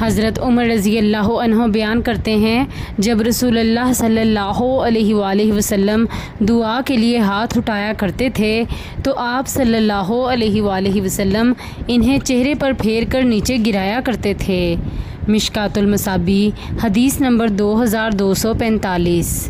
हज़रत उमर रज़ी अल्लाह अन्हु बयान करते हैं, जब रसूलुल्लाह सल्लल्लाहु अलैहि वसल्लम दुआ के लिए हाथ उठाया करते थे तो आप सल्लल्लाहु अलैहि वसल्लम इन्हें चेहरे पर फेर कर नीचे गिराया करते थे। मिशकातुल मसाबी हदीस नंबर 2245।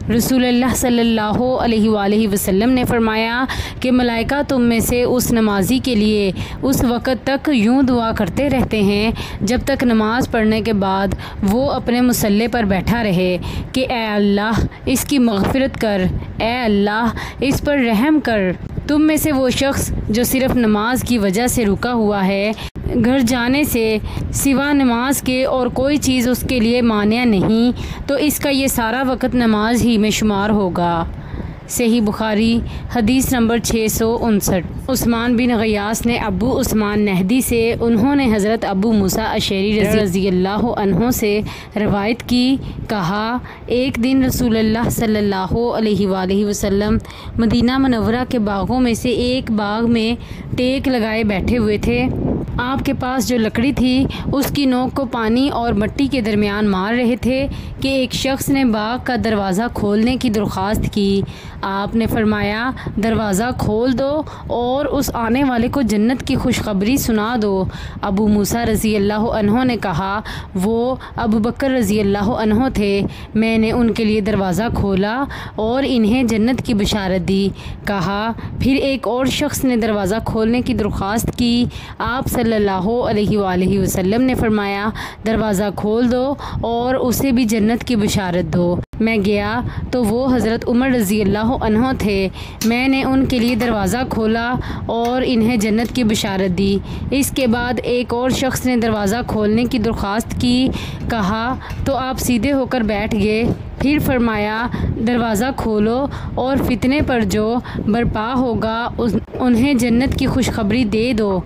रसूलुल्लाह सल्लल्लाहु अलैहि वसल्लम ने फरमाया कि मलाइका तुम में से उस नमाजी के लिए उस वक़्त तक यूँ दुआ करते रहते हैं जब तक नमाज़ पढ़ने के बाद वो अपने मुसल्ले पर बैठा रहे कि ए अल्लाह इसकी मग़फ़िरत कर, ए अल्लाह इस पर रहम कर। तुम में से वो शख्स जो सिर्फ़ नमाज की वजह से रुका हुआ है, घर जाने से सिवा नमाज के और कोई चीज़ उसके लिए मान्या नहीं, तो इसका ये सारा वक़्त नमाज ही में शुमार होगा। सही बुखारी हदीस नंबर 659। उस्मान बिन ग़ियास ने अबू उस्मान नहदी से उन्होंने हज़रत अबू मूसा अशरी रज़ी अल्लाह अन्हु से रवायत की, कहा एक दिन रसूलुल्लाह सल्लल्लाहु अलैहि वसल्लम मदीना मुनव्वरा के बागों में से एक बाग में टेक लगाए बैठे हुए थे। आपके पास जो लकड़ी थी उसकी नोक को पानी और मिट्टी के दरमियान मार रहे थे कि एक शख्स ने बाग का दरवाज़ा खोलने की दरख्वास्त की। आपने फरमाया दरवाज़ा खोल दो और उस आने वाले को जन्नत की खुशखबरी सुना दो। अबू मूसा रज़ी अल्लाह अन्हु ने कहा वो अबू बकर रज़ी अल्लाह अन्हु थे। मैंने उनके लिए दरवाज़ा खोला और इन्हें जन्नत की बशारत दी। कहा फिर एक और शख्स ने दरवाज़ा खोलने की दरख्वास्त की। आप सल्लल्लाहु अलैहि वसल्लम ने फरमाया दरवाज़ा खोल दो और उसे भी जन्नत की बशारत दो। मैं गया तो वो हज़रत उमर रज़ी अल्लाह अन्हु थे। मैंने उनके लिए दरवाज़ा खोला और इन्हें जन्नत की बशारत दी। इसके बाद एक और शख्स ने दरवाज़ा खोलने की दरख्वास्त की। कहा तो आप सीधे होकर बैठ गए। फिर फरमाया दरवाज़ा खोलो और फितने पर जो बर्पा होगा उन्हें जन्नत की खुशखबरी दे दो।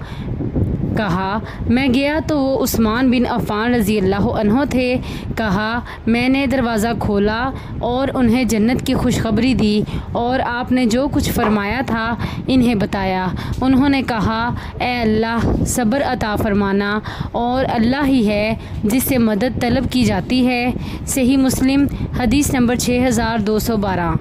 कहा मैं गया तो वो उस्मान बिन अफ़्फ़ान रज़ी अल्लाह अन्हु थे। कहा मैंने दरवाज़ा खोला और उन्हें जन्नत की खुशखबरी दी और आपने जो कुछ फरमाया था इन्हें बताया। उन्होंने कहा ए अल्लाह सब्र अता फरमाना, और अल्लाह ही है जिससे मदद तलब की जाती है। सही मुस्लिम हदीस नंबर 6212।